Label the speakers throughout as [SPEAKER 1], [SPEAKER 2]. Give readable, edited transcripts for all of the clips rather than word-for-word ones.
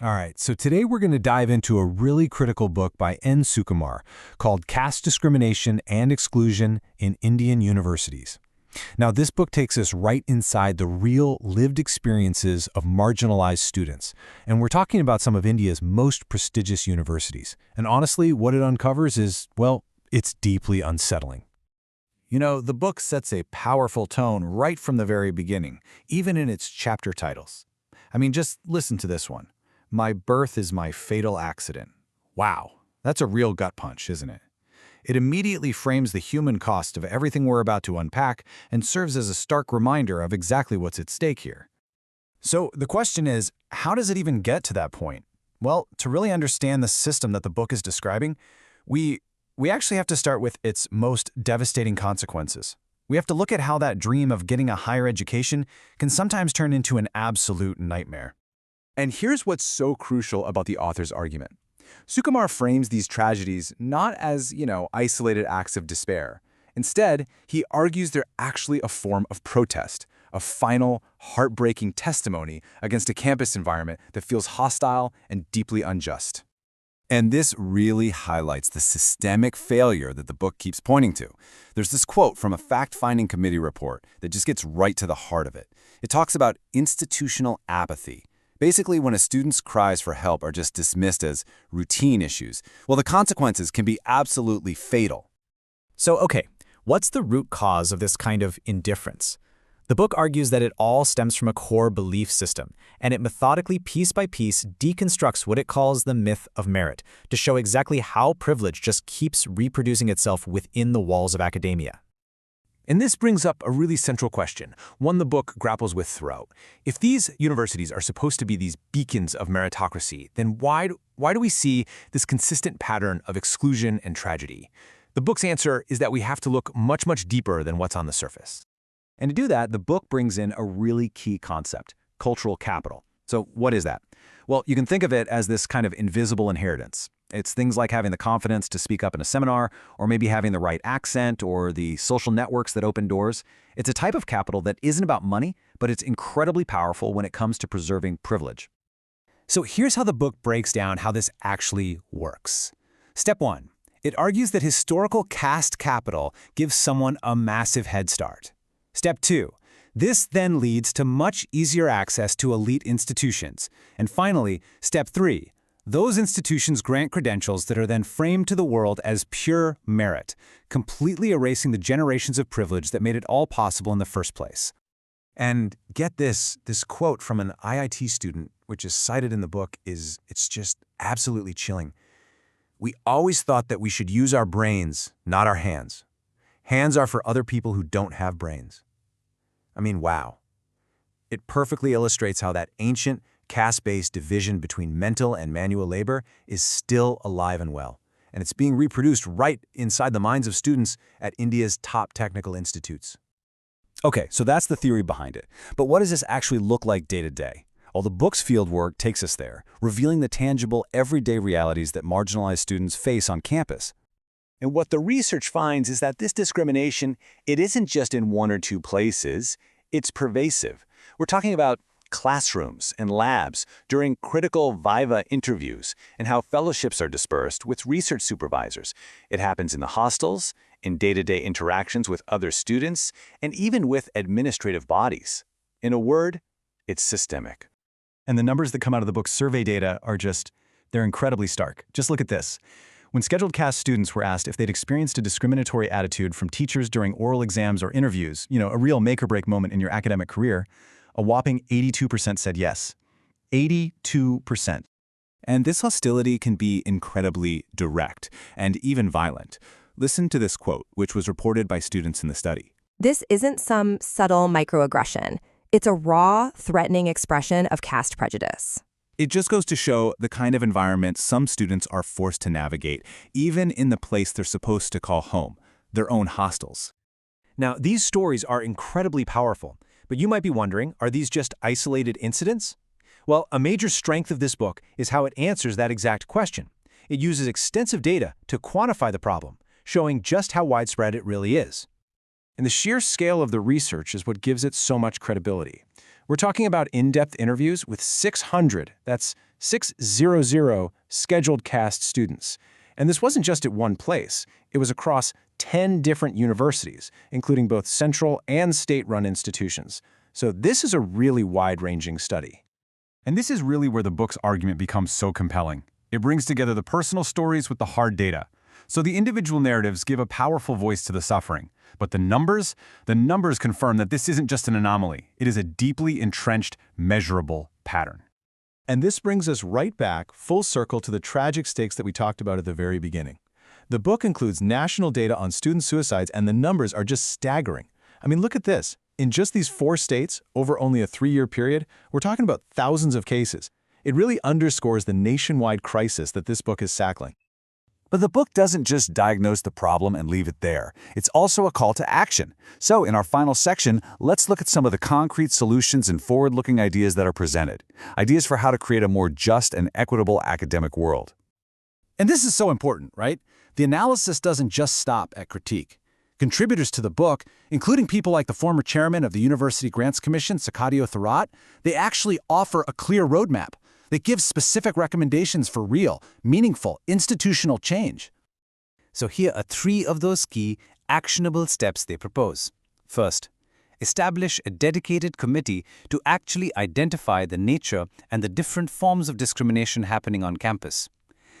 [SPEAKER 1] All right, so today we're going to dive into a really critical book by N. Sukumar called Caste Discrimination and Exclusion in Indian Universities. Now, this book takes us right inside the real lived experiences of marginalized students, and we're talking about some of India's most prestigious universities. And honestly, what it uncovers is, well, it's deeply unsettling.
[SPEAKER 2] You know, the book sets a powerful tone right from the very beginning, even in its chapter titles. I mean, just listen to this one. My birth is my fatal accident. Wow, that's a real gut punch, isn't it? It immediately frames the human cost of everything we're about to unpack and serves as a stark reminder of exactly what's at stake here. So the question is, how does it even get to that point? Well, to really understand the system that the book is describing, we actually have to start with its most devastating consequences. We have to look at how that dream of getting a higher education can sometimes turn into an absolute nightmare.
[SPEAKER 3] And here's what's so crucial about the author's argument. Sukumar frames these tragedies not as, isolated acts of despair. Instead, he argues they're actually a form of protest, a final, heartbreaking testimony against a campus environment that feels hostile and deeply unjust.
[SPEAKER 4] And this really highlights the systemic failure that the book keeps pointing to. There's this quote from a fact-finding committee report that just gets right to the heart of it. It talks about institutional apathy. Basically, when a student's cries for help are just dismissed as routine issues, well, the consequences can be absolutely fatal.
[SPEAKER 2] So, okay, what's the root cause of this kind of indifference? The book argues that it all stems from a core belief system, and it methodically, piece by piece, deconstructs what it calls the myth of merit to show exactly how privilege just keeps reproducing itself within the walls of academia.
[SPEAKER 1] And this brings up a really central question, one the book grapples with throughout. If these universities are supposed to be these beacons of meritocracy, then why do we see this consistent pattern of exclusion and tragedy? The book's answer is that we have to look much, much deeper than what's on the surface.
[SPEAKER 2] And to do that, the book brings in a really key concept, cultural capital. So what is that? Well, you can think of it as this kind of invisible inheritance. It's things like having the confidence to speak up in a seminar, or maybe having the right accent, or the social networks that open doors. It's a type of capital that isn't about money, but it's incredibly powerful when it comes to preserving privilege.
[SPEAKER 1] So here's how the book breaks down how this actually works. Step 1. It argues that historical caste capital gives someone a massive head start. Step 2. This then leads to much easier access to elite institutions. And finally, Step 3. Those institutions grant credentials that are then framed to the world as pure merit, completely erasing the generations of privilege that made it all possible in the first place. And get this quote from an IIT student, which is cited in the book, it's just absolutely chilling. "We always thought that we should use our brains, not our hands. Hands are for other people who don't have brains." I mean, wow. It perfectly illustrates how that ancient, caste-based division between mental and manual labor is still alive and well, and it's being reproduced right inside the minds of students at India's top technical institutes.
[SPEAKER 4] Okay, so that's the theory behind it. But what does this actually look like day to day? Well, the book's fieldwork takes us there, revealing the tangible, everyday realities that marginalized students face on campus.
[SPEAKER 3] And what the research finds is that this discrimination, it isn't just in one or two places, it's pervasive. We're talking about classrooms and labs during critical viva interviews and how fellowships are dispersed with research supervisors. It happens in the hostels, in day-to-day interactions with other students, and even with administrative bodies. In a word, it's systemic.
[SPEAKER 2] And the numbers that come out of the book's survey data are they're incredibly stark. Just look at this. When Scheduled Caste students were asked if they'd experienced a discriminatory attitude from teachers during oral exams or interviews, a real make-or-break moment in your academic career, a whopping 82% said yes. 82%.
[SPEAKER 4] And this hostility can be incredibly direct and even violent. Listen to this quote, which was reported by students in the study.
[SPEAKER 5] "This isn't some subtle microaggression. It's a raw, threatening expression of caste prejudice."
[SPEAKER 4] It just goes to show the kind of environment some students are forced to navigate, even in the place they're supposed to call home, their own hostels.
[SPEAKER 1] Now, these stories are incredibly powerful, but you might be wondering, are these just isolated incidents? Well, a major strength of this book is how it answers that exact question. It uses extensive data to quantify the problem, showing just how widespread it really is. And the sheer scale of the research is what gives it so much credibility. We're talking about in-depth interviews with 600, that's 600 scheduled caste students. And this wasn't just at one place. It was across 10 different universities, including both central and state-run institutions. So this is a really wide-ranging study.
[SPEAKER 4] And this is really where the book's argument becomes so compelling. It brings together the personal stories with the hard data. So the individual narratives give a powerful voice to the suffering. But the numbers confirm that this isn't just an anomaly. It is a deeply entrenched, measurable pattern.
[SPEAKER 2] And this brings us right back, full circle, to the tragic stakes that we talked about at the very beginning. The book includes national data on student suicides, and the numbers are just staggering. I mean, look at this. In just these 4 states, over only a 3-year period, we're talking about thousands of cases. It really underscores the nationwide crisis that this book is tackling.
[SPEAKER 4] But the book doesn't just diagnose the problem and leave it there. It's also a call to action. So in our final section, let's look at some of the concrete solutions and forward-looking ideas that are presented. Ideas for how to create a more just and equitable academic world. And this is so important, right? The analysis doesn't just stop at critique. Contributors to the book, including people like the former chairman of the University Grants Commission, Sakadio Thurot, they actually offer a clear roadmap that gives specific recommendations for real, meaningful, institutional change. So here are 3 of those key, actionable steps they propose. First, establish a dedicated committee to actually identify the nature and the different forms of discrimination happening on campus.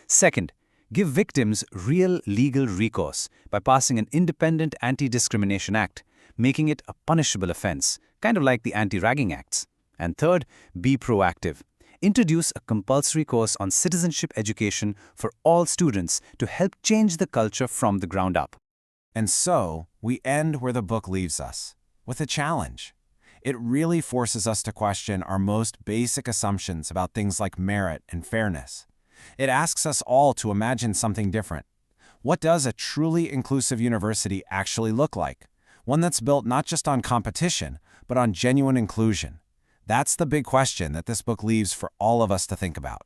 [SPEAKER 4] Second, give victims real legal recourse by passing an independent Anti-Discrimination Act, making it a punishable offense, kind of like the Anti-Ragging Acts. And third, be proactive. Introduce a compulsory course on citizenship education for all students to help change the culture from the ground up.
[SPEAKER 3] And so, we end where the book leaves us, with a challenge. It really forces us to question our most basic assumptions about things like merit and fairness. It asks us all to imagine something different. What does a truly inclusive university actually look like? One that's built not just on competition, but on genuine inclusion. That's the big question that this book leaves for all of us to think about.